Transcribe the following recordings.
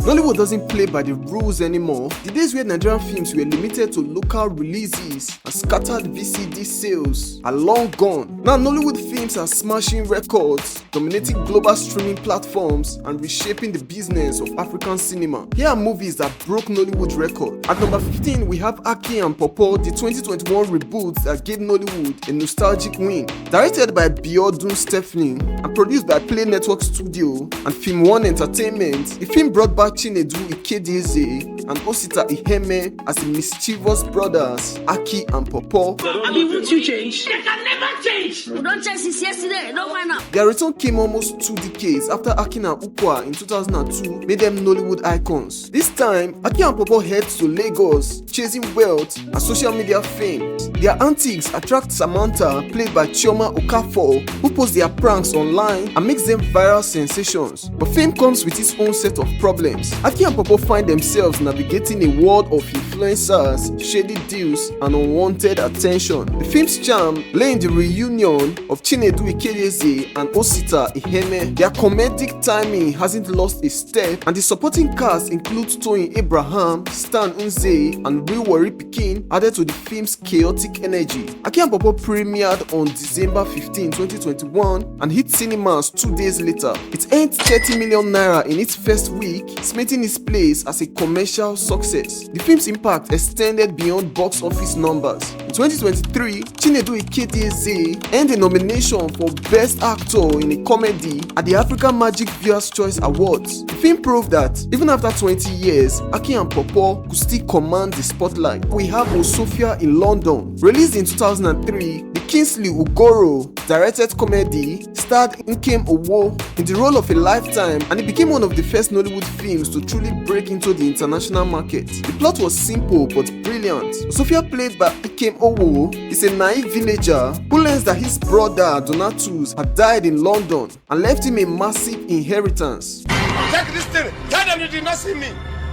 Nollywood doesn't play by the rules anymore. The days where Nigerian films were limited to local releases and scattered VCD sales are long gone. Now Nollywood films are smashing records, dominating global streaming platforms and reshaping the business of African cinema. Here are movies that broke Nollywood record. At number 15, we have Aki and Pawpaw, the 2021 reboot that gave Nollywood a nostalgic win. Directed by Biodun Stephanie and produced by Play Network Studio and Film One Entertainment, the film brought back Chinedu Ikedieze and Osita Iheme as the mischievous brothers Aki and Pawpaw. I mean, won't you change? They can never change! We don't change since yesterday, don't find out. Their return came almost 2 decades after Aki and Ukwa in 2002 made them Nollywood icons. This time, Aki and Pawpaw heads to Lagos, chasing wealth and social media fame. Their antics attract Samantha, played by Chioma Okafor, who posts their pranks online and makes them viral sensations. But fame comes with its own set of problems. Aki and Pawpaw find themselves navigating a world of influencers, shady deals, and unwanted attention. The film's charm lay in the reunion of Chinedu Ikedieze and Osita Iheme. Their comedic timing hasn't lost a step, and the supporting cast includes Toyin Abraham, Stan Nze, and Real Warri Pikin, added to the film's chaotic energy. Aki and Pawpaw premiered on December 15, 2021 and hit cinemas 2 days later. It earned 30 million naira in its first week, cementing its place as a commercial success. The film's impact extended beyond box office numbers. In 2023, Chinedu Ikedieze earned a nomination for Best Actor in a Comedy at the African Magic Viewers' Choice Awards. The film proved that even after 20 years, Aki and Pawpaw could still command the spotlight. We have Osophia in London. Released in 2003, the Kingsley Ugoro directed comedy starred Nkem Owo in the role of a lifetime, and it became one of the first Nollywood films to truly break into the international market. The plot was simple but brilliant. Osophia, played by Nkem Owo, is a naive villager who learns that his brother Donatus had died in London and left him a massive inheritance. Take this thing. Tell them you did not see me.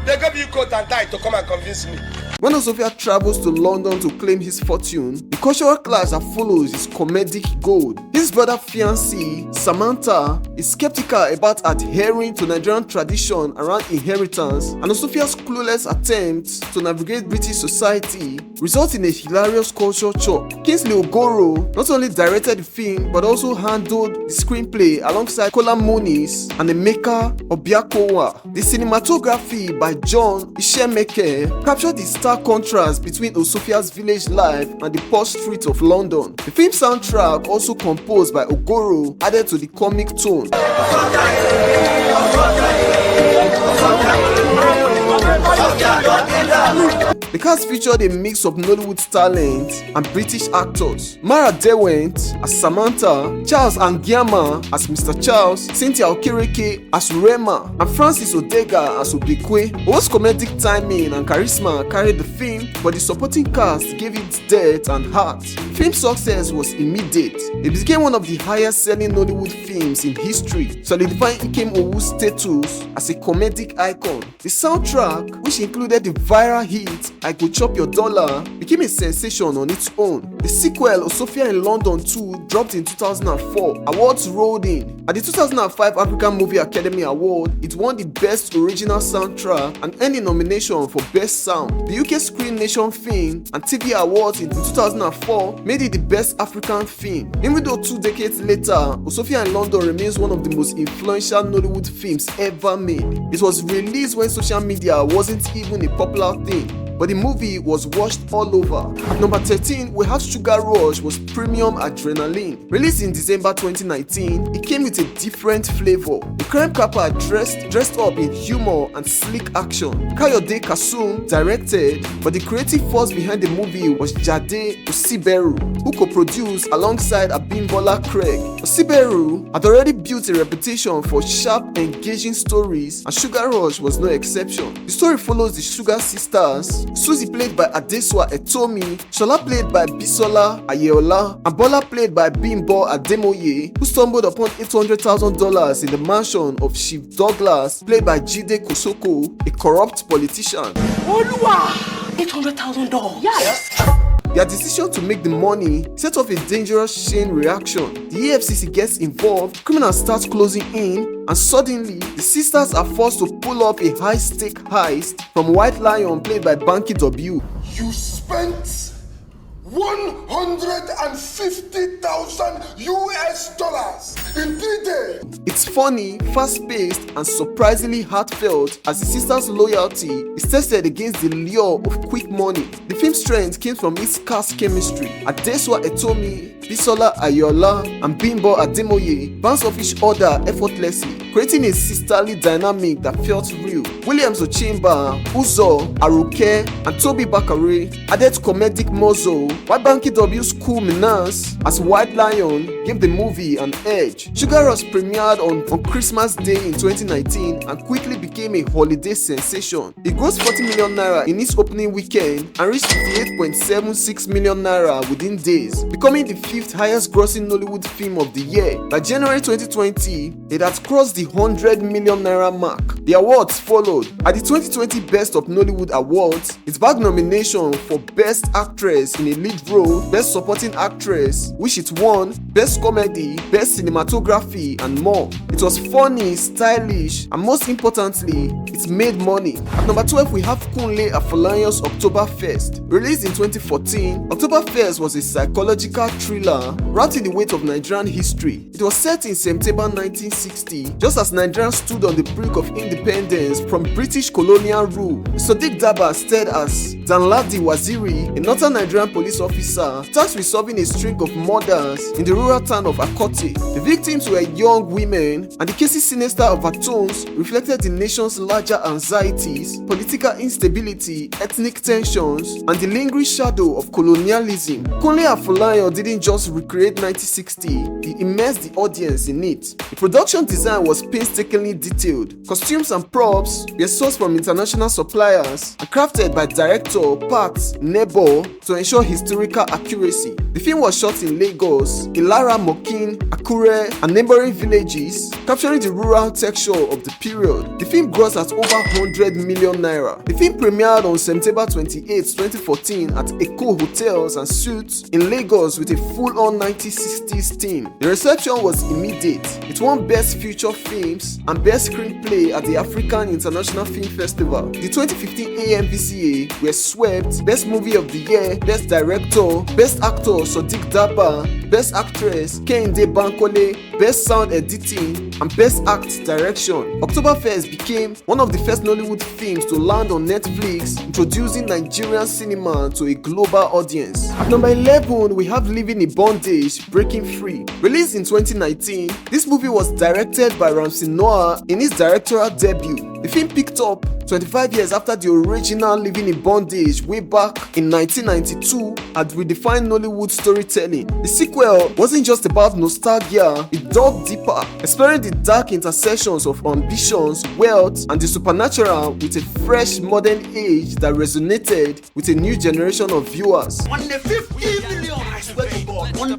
They gave you coat and tie to come and convince me. When Osophia travels to London to claim his fortune, the cultural clash that follows is comedic gold. His brother fiancée, Samantha, is skeptical about adhering to Nigerian tradition around inheritance, and Osophia's clueless attempts to navigate British society result in a hilarious culture shock. Kingsley Ogoro not only directed the film but also handled the screenplay alongside Kola Moniz and Emeka Obiakowa. The cinematography by John Ishemeke captured the stark contrast between Osophia's village life and the posh streets of London. The film soundtrack, also composed by Ogoro, added to the comic tone. The cast featured a mix of Nollywood talent and British actors. Mara Dewent as Samantha, Charles Angiama as Mr. Charles, Cynthia Okereke as Rema, and Francis Odega as Obekwe. Owo's comedic timing and charisma carried the film, but the supporting cast gave it depth and heart. Film's success was immediate. It became one of the highest selling Nollywood films in history, solidifying Nkem Owo's status as a comedic icon. The soundtrack, which included the viral hit I Could Chop Your Dollar, became a sensation on its own. The sequel, Osophia in London 2, dropped in 2004. Awards rolled in. At the 2005 African Movie Academy Award, it won the Best Original Soundtrack and earned a nomination for Best Sound. The UK Screen Nation Film and TV Awards in 2004 made it the Best African Film. Even though 2 decades later, Osophia in London remains one of the most influential Nollywood films ever made. It was released when social media wasn't even a popular thing, but the movie was watched all over. At number 13, we have Sugar Rush was Premium Adrenaline. Released in December 2019, it came with a different flavor. The crime caper dressed up in humor and sleek action. Kayode Kasum directed, but the creative force behind the movie was Jade Osiberu, who co-produced alongside Abimbola Craig. Osiberu had already built a reputation for sharp, engaging stories, and Sugar Rush was no exception. The story follows the Sugar sisters, Suzy, played by Adeswa Etomi, Shola, played by Bisola Ayeola, and Bola, played by Bimbo Ademoye, who stumbled upon $800,000 in the mansion of Chief Douglas, played by Jide Kosoko, a corrupt politician. Oluwa! $800,000? Yes! Their decision to make the money set off a dangerous chain reaction. The EFCC gets involved, criminals start closing in, and suddenly the sisters are forced to pull off a high-stake heist from White Lion played by Banky W. You spent 150,000 US dollars in 3 days. It's funny, fast-paced, and surprisingly heartfelt as the sisters' loyalty is tested against the lure of quick money. The film's strength came from its cast chemistry. Adeswa Etomi, Bisola Ayola, and Bimbo Ademoye bounce off each other effortlessly, creating a sisterly dynamic that felt real. Williams Ochemba, Uzo, Aruke, and Toby Bakare added comedic muzzle, while Banky W's cool menace as White Lion gave the movie an edge. Sugar Rush premiered on Christmas Day in 2019 and quickly became a holiday sensation. It grossed 40 million naira in its opening weekend and reached 58.76 million naira within days, becoming the 5th highest grossing Nollywood film of the year. By January 2020, it had crossed the 100 million naira mark. The awards followed. At the 2020 Best of Nollywood Awards, it bagged nomination for Best Actress in a Lead Role, Best Supporting Actress, which it won, Best Comedy, Best Cinematography, and more. It was funny, stylish, and most importantly, it made money. At number 12, we have Kunle Afolayan's Oktoberfest. Released in 2014, Oktoberfest was a psychological thriller wrapped in the weight of Nigerian history. It was set in September 1960, just as Nigeria stood on the brink of independence from British colonial rule. Sadiq Daba starred as Danladi Waziri, a northern Nigerian police officer tasked with solving a string of murders in the rural town of Akote. The victims were young women, and the case's sinister overtones reflected the nation's larger anxieties, political instability, ethnic tensions, and the lingering shadow of colonialism. Kunle Afolayan didn't just recreate 1960, he immersed the audience in it. The production design was painstakingly detailed. Costumes and props were sourced from international suppliers and crafted by director Pat Nebo to ensure historical accuracy. The film was shot in Lagos, Ilara, Mokin, Akure, and neighboring villages, capturing the rural texture of the period. The film grossed at over 100 million naira. The film premiered on September 28, 2014 at Eko Hotels and Suites in Lagos with a full-on 1960s theme. The reception was immediate. It won Best Feature Films and Best Screenplay at the African International Film Festival. The 2015 AMVCA were swept Best Movie of the Year, Best Director, Best Actor Sadiq Daba, Best Actress Kehinde Bankole, Best Sound Editing, and Best Act Direction. Oktoberfest became one of the first Nollywood films to land on Netflix, introducing Nigerian cinema to a global audience. At number 11, we have Living in Bondage, Breaking Free. Released in 2019, this movie was directed by Ramsey Noah in his directorial debut. The film picked up 25 years after the original Living in Bondage way back in 1992 had redefined Nollywood storytelling. The sequel wasn't just about nostalgia, it dug deeper, exploring the dark intersections of ambitions, wealth, and the supernatural with a fresh modern age that resonated with a new generation of viewers. On the 50 million, I swear to God, one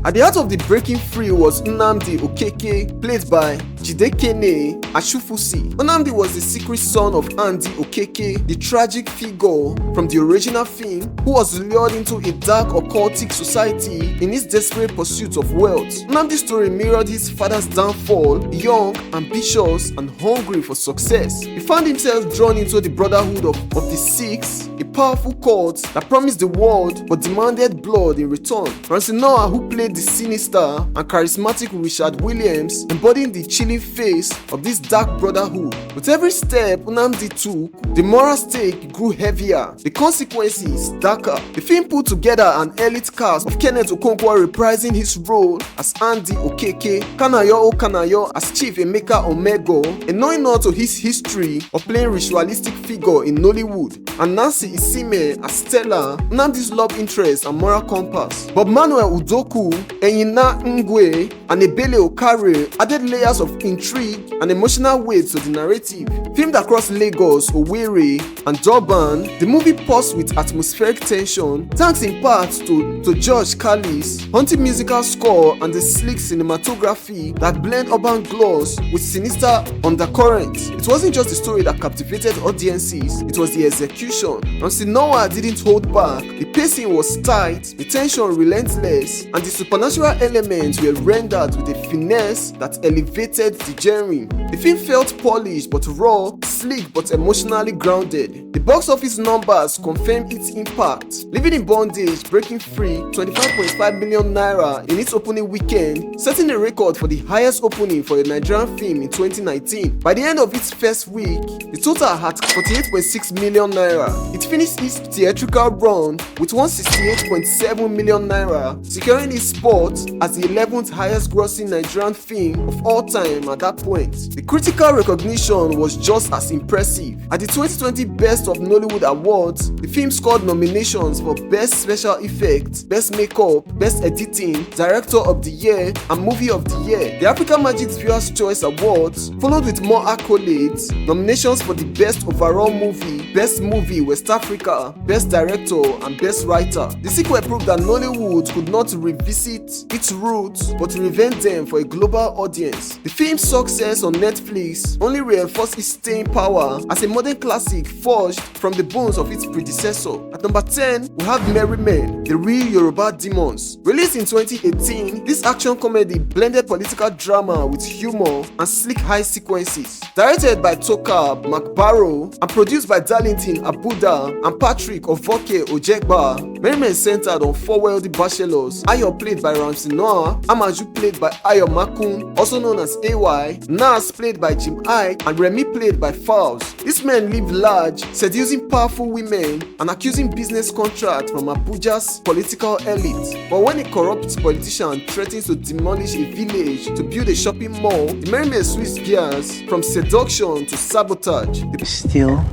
At the heart of the Breaking Free was Nnamdi Okeke, played by Jidekene Ashufusi. Nnamdi was the secret son of Andy Okeke, the tragic figure from the original film who was lured into a dark occultic society in his desperate pursuit of wealth. Nnamdi's story mirrored his father's downfall, young, ambitious, and hungry for success. He found himself drawn into the Brotherhood of the Six, a powerful cult that promised the world but demanded blood in return. Ramsey Noah, who played the sinister and charismatic Richard Williams, embodying the chilling face of this dark brotherhood. With every step Nnamdi took, the moral stake grew heavier, the consequences darker. The film put together an elite cast of Kenneth Okonkwo reprising his role as Andy Okeke, Kanayo Okanayo as Chief Emeka Omego, and knowing not to his history of playing ritualistic figure in Nollywood, and Nancy Isime as Stella, Nnamdi's love interest and moral compass. Bob Manuel Udoku, Enyina Ngwe, and Ebele Okare added layers of intrigue and emotional weight to the narrative. Filmed across Lagos, Owerri, and Durban, the movie paused with atmospheric tension, thanks in part to George Callis' haunting musical score and the sleek cinematography that blend urban gloss with sinister undercurrents. It wasn't just a story that captivated audiences, it was the execution. Ramsey Noah didn't hold back. The pacing was tight, the tension relentless, and the supernatural elements were rendered with a finesse that elevated the genre. The film felt polished but raw, sleek but emotionally grounded. The box office numbers confirmed its impact, leaving in Bondage breaking free 25.5 million naira in its opening weekend, setting a record for the highest opening for a Nigerian film in 2019. By the end of its first week, the total had 48.6 million naira. It finished its theatrical run with 168.7 million naira, securing its spot as the 11th highest grossing Nigerian film of all time at that point. The critical recognition was just as impressive. At the 2020 Best of Nollywood Awards, the film scored nominations for Best Special Effects, Best Makeup, Best Editing, Director of the Year, and Movie of the Year. The African Magic's Viewers' Choice Awards followed with more accolades, nominations for the Best Overall Movie, Best Movie West Africa, Best Director, and Best Writer. The sequel proved that Nollywood could not revisit its roots but reinvent them for a global audience. The film's success on Netflix only reinforced its staying power as a modern classic forged from the bones of its predecessor. At number 10, we have Merrymen, the real Yoruba demons. Released in 2018, this action comedy blended political drama with humor and sleek high sequences. Directed by Toka Makbaro and produced by Darlington Abuda and Patrick Ovoke Ojegba, Merrymen centered on four wealthy bachelors: Ayo played by Ramsey Noah, Amaju played by Ayo Makun, also known as AY, Nas played by Jim Ike, and Remy played by Fowles. These men live large, seducing powerful women and accusing business contracts from Abuja's political elite. But when a corrupt politician threatens to demolish a village to build a shopping mall, the Merrymen switch gears from seduction to sabotage. We steal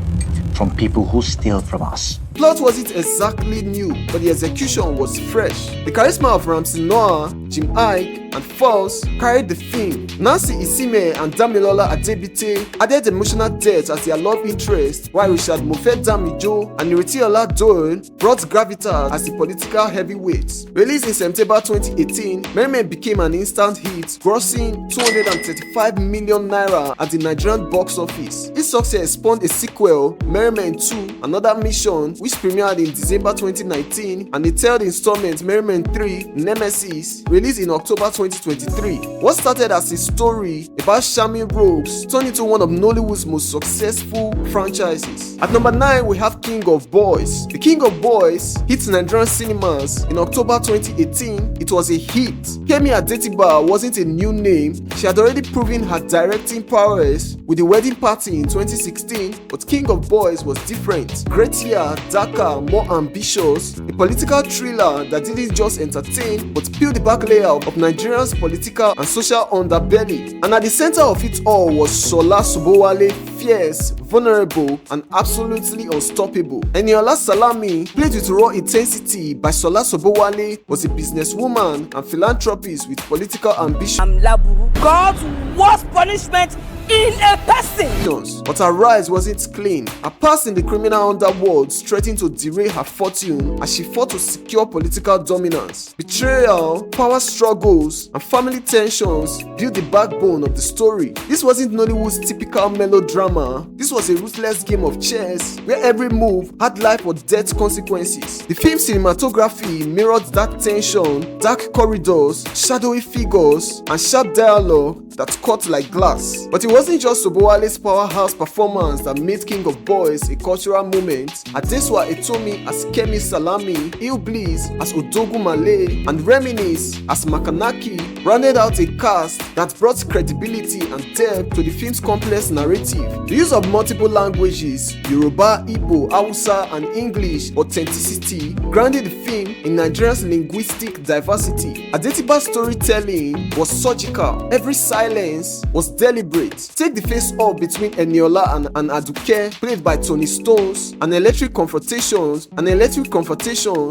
from people who steal from us. Plot wasn't exactly new, but the execution was fresh. The charisma of Ramsey Noah, Jim Ike, and Falls carried the film. Nancy Isime and Damilola Adebite added emotional depth as their love interest, while Richard Mofe Damijo and Iretiola Doyle brought gravitas as the political heavyweights. Released in September 2018, Merrymen became an instant hit, grossing 235 million naira at the Nigerian box office. This success spawned a sequel, Merrymen 2: Another Mission, which premiered in December 2019, and the third installment, Merrymen 3: Nemesis, released in October 2023. What started as a story about shamming rogues turned into one of Nollywood's most successful franchises. At number 9, we have King of Boys. The King of Boys hit Nigerian cinemas in October 2018. It was a hit. Kemi Adetiba wasn't a new name. She had already proven her directing prowess with The Wedding Party in 2016, but King of Boys was different. Grittier, darker, more ambitious, a political thriller that didn't just entertain but peeled the back layer of Nigeria's political and social underbelly. And at the center of it all was Sola Sobowale, fierce, vulnerable, and absolutely unstoppable. Eniola Salami, played with raw intensity by Sola Sobowale, was a businesswoman and philanthropist with political ambition. God's worst punishment in a person. But her rise wasn't clean. Her past in the criminal underworld threatened to derail her fortune as she fought to secure political dominance. Betrayal, power struggles, and family tensions built the backbone of the story. This wasn't Nollywood's typical melodrama. This was a ruthless game of chess where every move had life or death consequences. The film's cinematography mirrored that tension: dark corridors, shadowy figures, and sharp dialogue that cut like glass. But it wasn't just Sobowale's powerhouse performance that made King of Boys a cultural moment. Adeswa Etomi as Kemi Salami, Ilbliss as Odogu Male, and Reminisce as Makanaki rounded out a cast that brought credibility and depth to the film's complex narrative. The use of multiple languages, Yoruba, Igbo, Hausa, and English authenticity, grounded the film in Nigeria's linguistic diversity. Adetiba's storytelling was surgical. Every silence was deliberate. Take the face-off between Eniola and Aduke, played by Tony Stones, an electric confrontation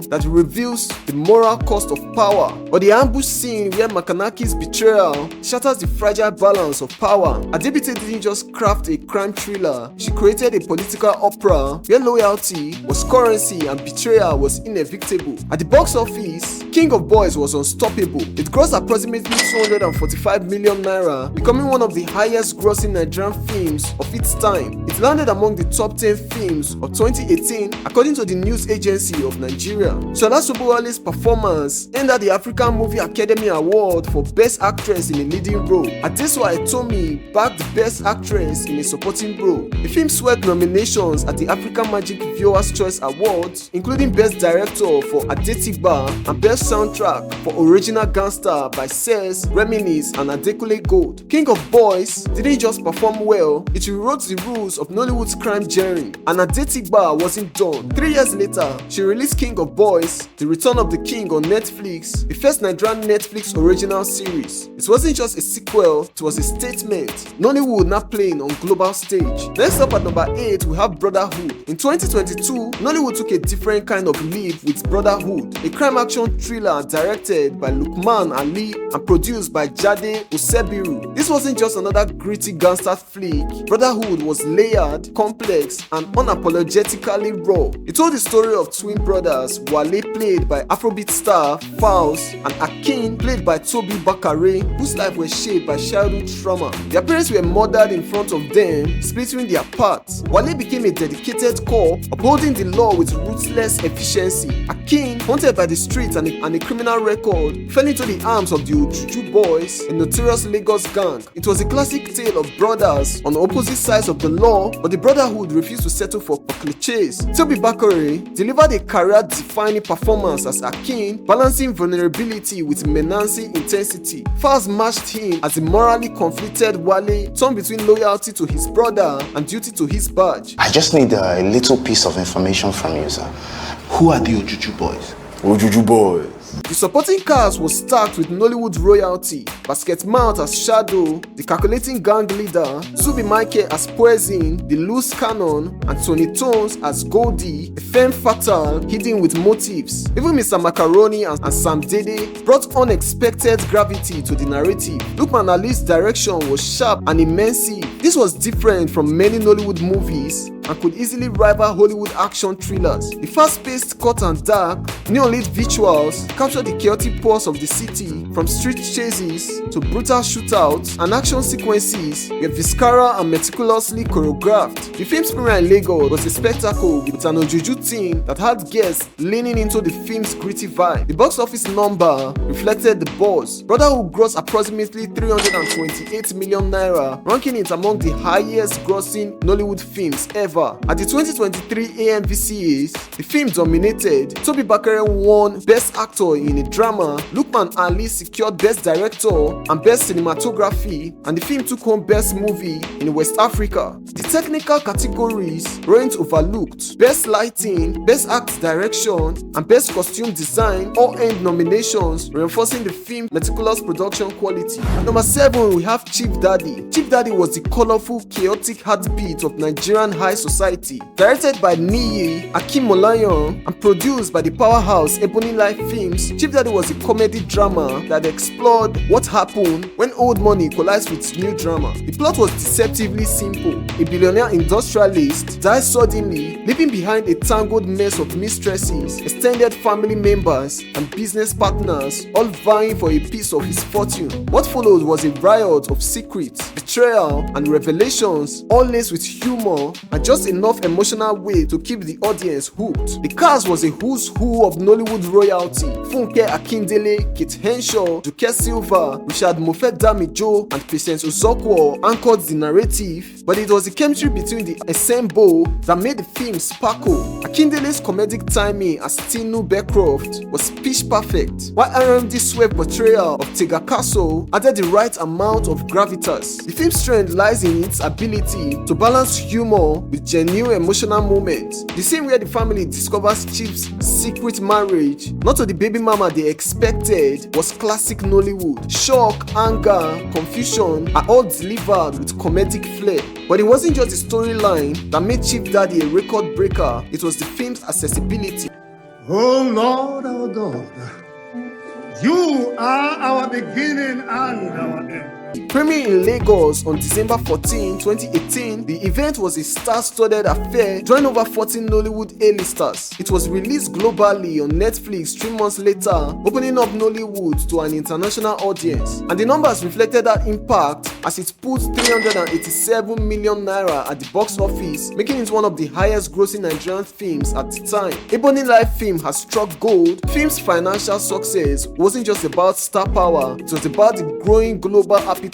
that reveals the moral cost of power. Or the ambush scene where Makanaki Kanaki's betrayal shatters the fragile balance of power. Adebite didn't just craft a crime thriller, she created a political opera where loyalty was currency and betrayal was inevitable. At the box office, King of Boys was unstoppable. It grossed approximately 245 million naira, becoming one of the highest grossing Nigerian films of its time. It landed among the top 10 films of 2018 according to the news agency of Nigeria. Shola Sobowale's performance earned her the African Movie Academy Award for Best Actress in a Leading Role. Adesuwa Etomi bagged the Best Actress in a Supporting Role. The film swept nominations at the African Magic Viewers' Choice Awards, including Best Director for Adetigba and Best Soundtrack for Original Gangster by Ses, Reminisce and Adekunle Gold. King of Boys didn't just perform well, it rewrote the rules of Nollywood's crime genre, and Adetigba wasn't done. 3 years later, she released King of Boys, The Return of the King on Netflix, the first Nigerian Netflix original series. It wasn't just a sequel, it was a statement. Nollywood now playing on global stage. Next up at number 8, we have Brotherhood. In 2022, Nollywood took a different kind of leap with Brotherhood, a crime action thriller directed by Lukman Ali and produced by Jade Osebiru. This wasn't just another gritty gangster flick. Brotherhood was layered, complex, and unapologetically raw. It told the story of twin brothers, Wale played by Afrobeat star Faust and Akin played by Toby Bakare, whose life was shaped by childhood trauma. Their parents were murdered in front of them, splitting their paths. Wale became a dedicated cop, upholding the law with ruthless efficiency. Akin, haunted by the streets and a criminal record, fell into the arms of the Ojuju Boys, a notorious Lagos gang. It was a classic tale of brothers on opposite sides of the law, but the Brotherhood refused to settle for cliches. Toby Bakare delivered a career-defining performance as Akin, balancing vulnerability with menacing intensity. Faust matched him as a morally conflicted Wale, torn between loyalty to his brother and duty to his badge. I just need a little piece of information from you, sir. Who are the Ojuju Boys? Ojuju Boys. The supporting cast was stacked with Nollywood royalty. Basket Mount as Shadow, the calculating gang leader, Zubi Michael as Poison, the loose cannon, and Tony Tones as Goldie, a femme fatale hidden with motives. Even Mr. Macaroni and Sam Dede brought unexpected gravity to the narrative. Lukman Ali's direction was sharp and immersive. This was different from many Nollywood movies and could easily rival Hollywood action thrillers. The fast-paced, cut and dark, neon-lit visuals captured the chaotic pulse of the city, from street chases to brutal shootouts and action sequences were visceral and meticulously choreographed. The film's premiere in Lagos was a spectacle with an Ojuju team that had guests leaning into the film's gritty vibe. The box office number reflected the buzz. Brotherhood grossed approximately 328 million naira, ranking it among the highest grossing Nollywood films ever. At the 2023 AMVCAs, the film dominated. Toby Bakare won Best Actor in a Drama, Lukman Ali secured Best Director and Best Cinematography, and the film took home Best Movie in West Africa. The technical categories weren't overlooked. Best Lighting, Best Act Direction, and Best Costume Design all earned nominations, reinforcing the film's meticulous production quality. At number 7, we have Chief Daddy. Chief Daddy was the colorful, chaotic heartbeat of Nigerian high society. Directed by Niyi Akimolayan and produced by the powerhouse Ebony Life Films, Chief Daddy was a comedy drama that explored what happened when old money collides with new drama. The plot was deceptively simple. A billionaire industrialist dies suddenly, leaving behind a tangled mess of mistresses, extended family members, and business partners, all vying for a piece of his fortune. What followed was a riot of secrets, betrayal, and revelations, all laced with humor and just enough emotional weight to keep the audience hooked. The cast was a who's who of Nollywood royalty. Funke Akindele, Kate Henshaw, Duke Silva, Richard Mofe-Damijo, and Patience Uzokwo anchored the narrative, but it was the chemistry between the ensemble that made the film sparkle. Akindele's comedic timing as Tinu Beckcroft was pitch perfect, while RMD's swift portrayal of Tega Castle added the right amount of gravitas. The film's strength lies in its ability to balance humor with genuine emotional moments. The scene where the family discovers Chief's secret marriage, not to the baby mama they expected, was classic Nollywood. Shock, anger, confusion are all delivered with comedic flair. But it wasn't just the storyline that made Chief Daddy a record breaker, it was the film's accessibility. Oh Lord, You are our beginning and our end. Premiering in Lagos on December 14, 2018, the event was a star-studded affair drawing over 14 Nollywood A-listers. It was released globally on Netflix 3 months later, opening up Nollywood to an international audience. And the numbers reflected that impact as it put 387 million naira at the box office, making it one of the highest grossing Nigerian films at the time. Ebony Life film has struck gold. Film's financial success wasn't just about star power, it was about the growing global appetite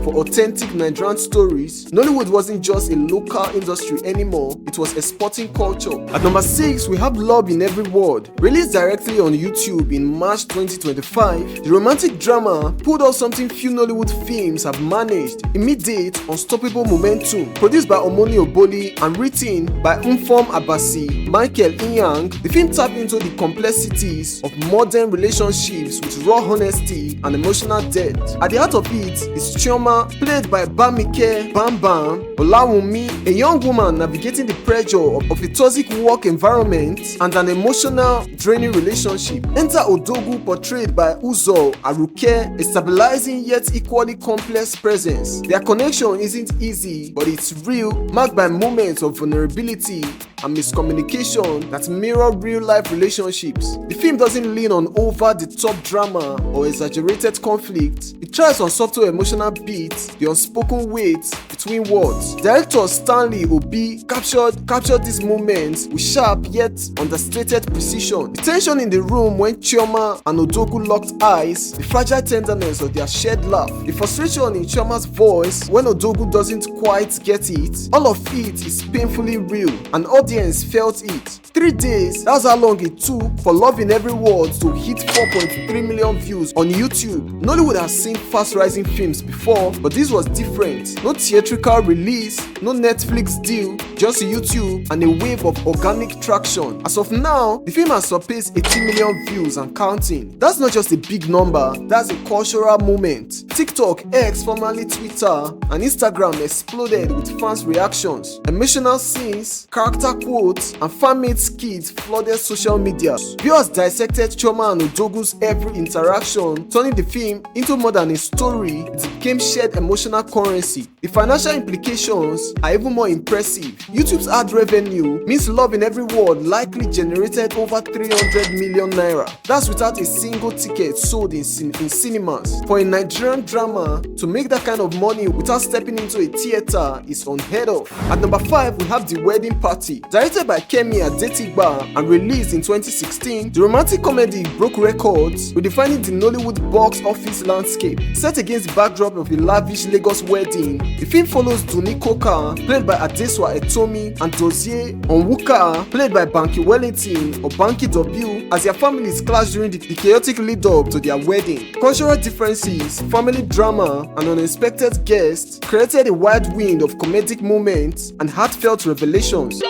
for authentic Nigerian stories. Nollywood wasn't just a local industry anymore, it was exporting culture. At number 6, we have Love in Every Word. Released directly on YouTube in March 2025, the romantic drama pulled out something few Nollywood films have managed: immediate, unstoppable momentum. Produced by Omoni Oboli and written by Mfom Abasi, Michael Inyang, the film tapped into the complexities of modern relationships with raw honesty and emotional depth. At the heart of it is Chioma, played by Bamike Bam Bam Olawunmi, a young woman navigating the pressure of a toxic work environment and an emotional, draining relationship. Enter Odogu, portrayed by Uzo Aruke, a stabilizing yet equally complex presence. Their connection isn't easy, but it's real, marked by moments of vulnerability and miscommunication that mirror real-life relationships. The film doesn't lean on over-the-top drama or exaggerated conflict. It tries on subtle emotional beats, the unspoken weight between words. Director Stanley Obi captured these moments with sharp yet understated precision. The tension in the room when Chioma and Odogu locked eyes, the fragile tenderness of their shared laugh, the frustration in Chioma's voice when Odogu doesn't quite get it, all of it is painfully real. An audience felt it. 3 days, that's how long it took for Love in Every Word to hit 4.3 million views on YouTube. Nollywood has seen fast-rising films before, but this was different. No theatrical release, no Netflix deal, just YouTube and a wave of organic traction. As of now, the film has surpassed 80 million views and counting. That's not just a big number, that's a cultural moment. TikTok, X, formerly Twitter, and Instagram exploded with fans' reactions. Emotional scenes, character quotes, and fan-made skits flooded social media. Viewers dissected Chioma and Odogu's every interaction, turning the film into more than a story. It became shared emotional currency. The financial implications are even more impressive. YouTube's ad revenue means Love in Every Word likely generated over 300 million naira. That's without a single ticket sold in cinemas. For a Nigerian drama to make that kind of money without stepping into a theater is unheard of. At number 5, we have The Wedding Party. Directed by Kemi Adetigba and released in 2016, the romantic comedy broke records, redefining the Nollywood box office landscape. Set against the backdrop of a lavish Lagos wedding, the film follows Duni Koka, played by Adeswa Etomi, and Dozie Onwuka, played by Banky Wellington or Banky W, as their families clash during the chaotic lead-up to their wedding. Cultural differences, family drama, and unexpected guests created a wide wind of comedic moments and heartfelt revelations.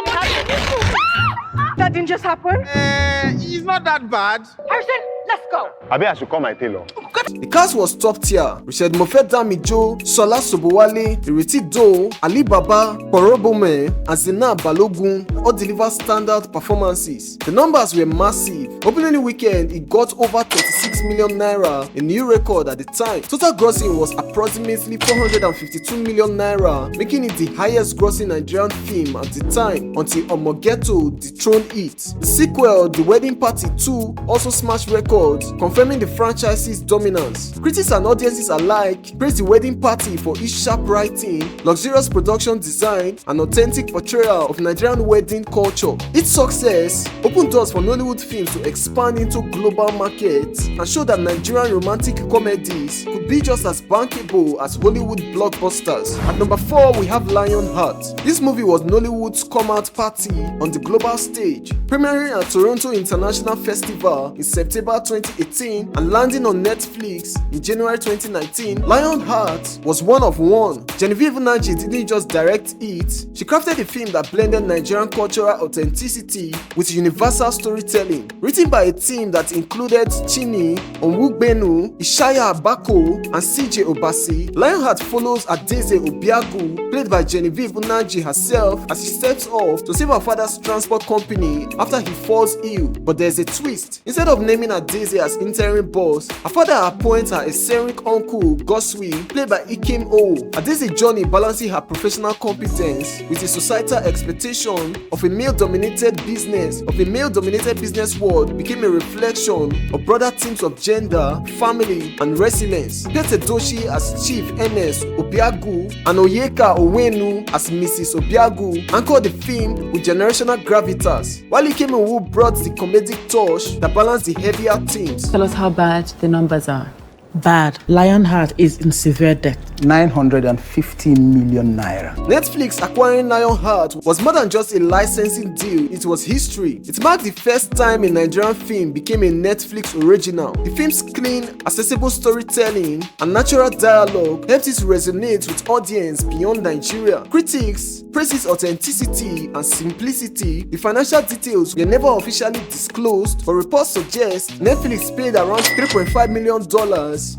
That didn't just happen. It's not that bad. Harrison, let's go. Abi, I should call my tailor. The cast was top tier. Richard Mofedamijo, Sola Sobowale, Ireti Doe, Ali Baba, Porobome, and Zena Balogun all delivered standout performances. The numbers were massive. Opening weekend, it got over 36 million naira, a new record at the time. Total grossing was approximately 452 million naira, making it the highest grossing Nigerian film at the time, until Omo Ghetto dethroned it. The sequel, The Wedding Party 2, also smashed records, confirming the franchise's dominance. Critics and audiences alike praised The Wedding Party for its sharp writing, luxurious production design, and authentic portrayal of Nigerian wedding culture. Its success opened doors for Nollywood films to expand into global markets and show that Nigerian romantic comedies could be just as bankable as Hollywood blockbusters. At number 4, we have Lionheart. This movie was Nollywood's come-out party on the global stage, premiering at Toronto International Festival in September 2018 and landing on Netflix Netflix in January 2019, Lionheart was one of one. Jenifa Nnaji didn't just direct it, she crafted a film that blended Nigerian cultural authenticity with universal storytelling. Written by a team that included Chini Onwugbenu, Ishaya Abako, and CJ Obasi, Lionheart follows Adeze Obiagu, played by Jenifa Nnaji herself, as she steps off to save her father's transport company after he falls ill. But there's a twist. Instead of naming Adeze as interim boss, her father appoints her eccentric uncle Goswi, played by Ikem O. Adeze's journey balancing her professional competence with a societal expectation of a male-dominated business world became a reflection of broader themes of gender, family, and resilience. Peter Doshi as Chief Ernest Obiagu and Oyeka Owenu as Mrs. Obiagu anchored the film with generational gravitas, while Ikem O brought the comedic touch that balanced the heavier themes. Tell us how bad the numbers are. Bad. Lionheart is in severe debt. 950 million naira. Netflix acquiring Lionheart was more than just a licensing deal, it was history. It marked the first time a Nigerian film became a Netflix original. The film's clean, accessible storytelling and natural dialogue helped it resonate with audience beyond Nigeria. Critics praised its authenticity and simplicity. The financial details were never officially disclosed, but reports suggest Netflix paid around $3.5 million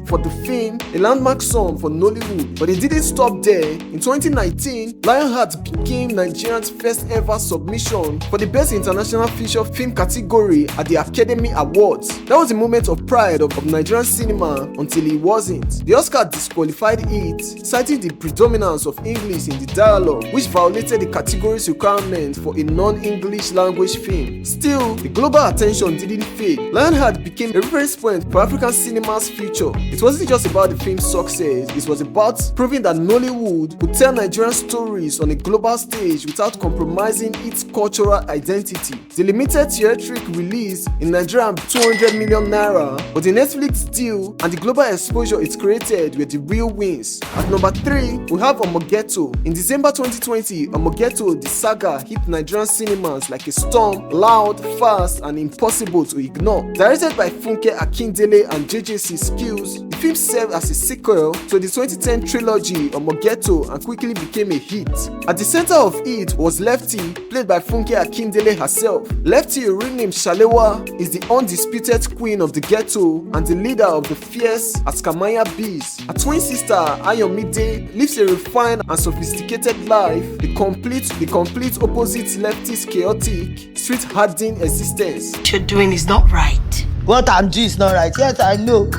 for the film, a landmark sum for Nollywood. But it didn't stop there. In 2019, Lionheart became Nigeria's first ever submission for the Best International Feature Film category at the Academy Awards. That was a moment of pride of Nigerian cinema until it wasn't. The Oscar disqualified it, citing the predominance of English in the dialogue, which violated the category's requirement for a non-English language film. Still, the global attention didn't fade. Lionheart became a reference point for African cinema's future. It wasn't just about the film's success, it was about proving that Nollywood could tell Nigerian stories on a global stage without compromising its cultural identity. The limited theatrical release in Nigeria 200 million naira, but the Netflix deal and the global exposure it created were the real wins. At number 3, we have Omo Ghetto. In December 2020, Omo Ghetto, the saga, hit Nigerian cinemas like a storm, loud, fast, and impossible to ignore. Directed by Funke Akindele and JJC Skills, the film served as a sequel to the 2010 trilogy Omo Ghetto and quickly became a hit. At the center of it was Lefty, played by Funke Akindele herself. Lefty, renamed Shalewa, is the undisputed queen of the ghetto and the leader of the fierce Askamaya Bees. Her twin sister Ayomide lives a refined and sophisticated life, the complete opposite Lefty's chaotic, street-hardened existence. What you're doing is not right. What I'm doing is not right. Yes, I know.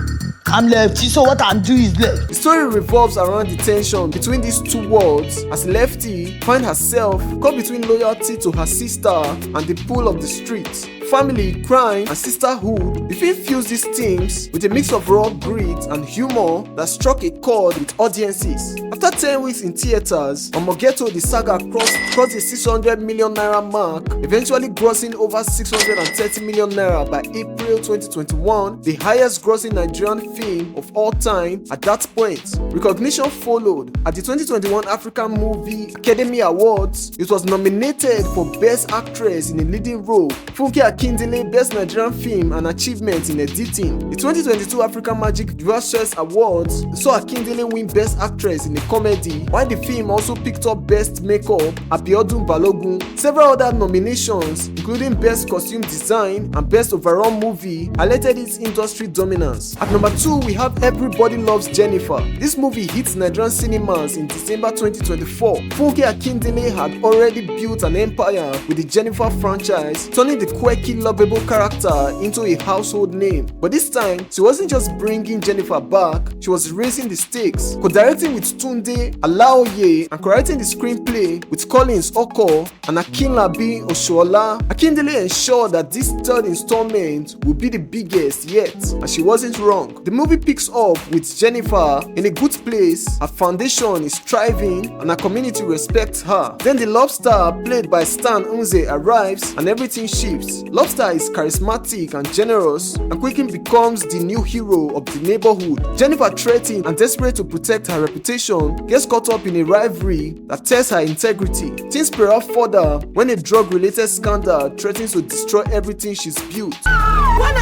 I'm Lefty, so what I'm doing is left. The story revolves around the tension between these two worlds as Lefty finds herself caught between loyalty to her sister and the pull of the streets. Family, crime, and sisterhood. The film fused these themes with a mix of raw grit and humor that struck a chord with audiences. After 10 weeks in theaters, Omo Ghetto, the saga crossed the 600 million naira mark, eventually grossing over 630 million naira by April 2021, the highest grossing Nigerian film of all time at that point. Recognition followed. At the 2021 African Movie Academy Awards, it was nominated for Best Actress in a Leading Role. Funke Akindele Best Nigerian Film and Achievement in Editing. The 2022 African Magic Viewers' Choice Awards saw Akindele win Best Actress in a Comedy, while the film also picked up Best Makeup Abiodun Balogun. Several other nominations, including Best Costume Design and Best Overall Movie, highlighted its industry dominance. At number 2, we have Everybody Loves Jenifa. This movie hit Nigerian cinemas in December 2024. Funke Akindele had already built an empire with the Jenifa franchise, turning the quirky, lovable character into a household name. But this time, she wasn't just bringing Jenifa back, she was raising the stakes. Co-directing with Tunde Alaoye and co-writing the screenplay with Collins Oko and Akinlabi Oshola, Akindele ensured that this third installment would be the biggest yet, and she wasn't wrong. The movie picks up with Jenifa in a good place, her foundation is thriving, and her community respects her. Then the lobster, played by Stan Nze, arrives and everything shifts. Lobster is charismatic and generous and quickly becomes the new hero of the neighborhood. Jenifa, threatened and desperate to protect her reputation, gets caught up in a rivalry that tests her integrity. Things spiral further when a drug-related scandal threatens to destroy everything she's built. When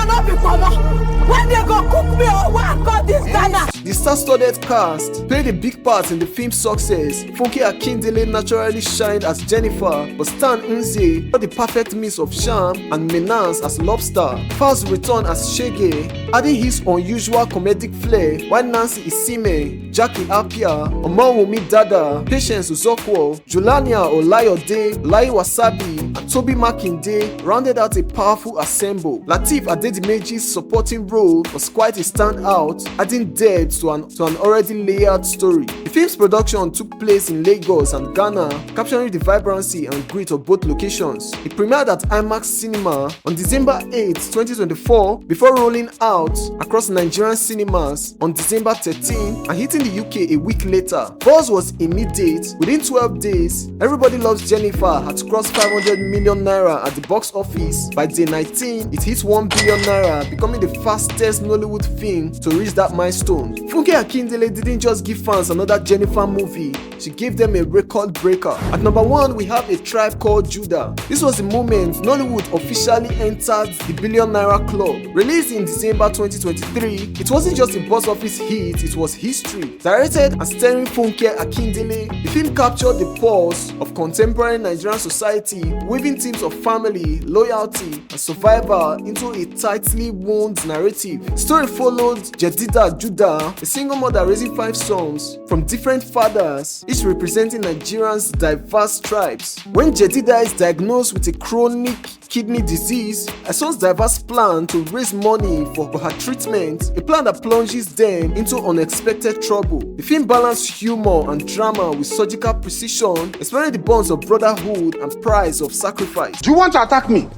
they go cook me or what got this Ghana? The star-studded cast played a big part in the film's success. Funke Akindele naturally shined as Jenifa, but Stan Nze got the perfect mix of charm and menace as Lobster. Falz returned as Shege, adding his unusual comedic flair, while Nancy Isime, Jackie Appiah, Omawumi Dada, Patience Uzokwo, Julania Olayode, Lai Wasabi, and Toby Makinde rounded out a powerful ensemble. Lateef Adedimeji's supporting role was quite a standout, adding depth to an already layered story. The film's production took place in Lagos and Ghana, capturing the vibrancy and grit of both locations. It premiered at IMAX Cinema on December 8, 2024, before rolling out across Nigerian cinemas on December 13 and hitting the UK a week later. Buzz was immediate. Within 12 days, Everybody Loves Jenifa had crossed 500 million naira at the box office. By day 19, it hit 1 billion naira, becoming the fastest Nollywood film to reach that milestone. Funke Akindele didn't just give fans another Jenifa movie, she gave them a record breaker. At number 1, we have A Tribe Called Judah. This was the moment Nollywood officially entered the billion naira club. Released in December 2023, it wasn't just a box office hit, it was history. Directed and starring Funke Akindele, the film captured the pulse of contemporary Nigerian society, weaving themes of family, loyalty, and survival into a tightly wound narrative. The story followed Jedida Judah, a single mother raising 5 sons from different fathers, each representing Nigeria's diverse tribes. When Jedida is diagnosed with a chronic kidney disease, her son's diverse plan to raise money for her treatment, a plan that plunges them into unexpected trouble. The film balanced humor and drama with surgical precision, exploring the bonds of brotherhood and price of sacrifice. Do you want to attack me?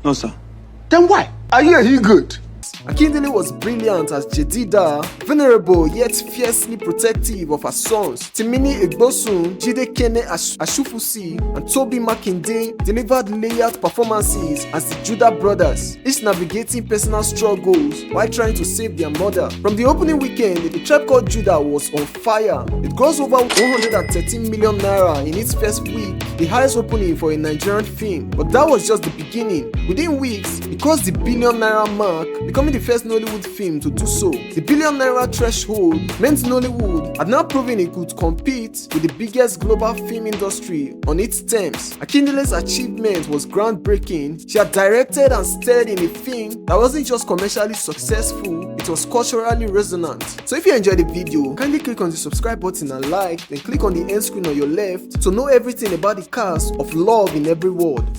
No, sir. Then why? Are you a he good? Akindele was brilliant as Jedida, vulnerable yet fiercely protective of her sons. Timini Egbosun, Jide Kene Ashufusi, and Toby Makinde delivered layered performances as the Judah brothers, each navigating personal struggles while trying to save their mother. From the opening weekend, A Tribe Called Judah was on fire. It grossed over 113 million naira in its first week, the highest opening for a Nigerian film. But that was just the beginning. Within weeks, it crossed the billion naira mark, becoming the first Nollywood film to do so. The billion naira threshold meant Nollywood had now proven it could compete with the biggest global film industry on its terms. Akindele's achievement was groundbreaking. She had directed and starred in a film that wasn't just commercially successful, it was culturally resonant. So if you enjoyed the video, kindly click on the subscribe button and like, then click on the end screen on your left to know everything about the cast of Love in Every Word.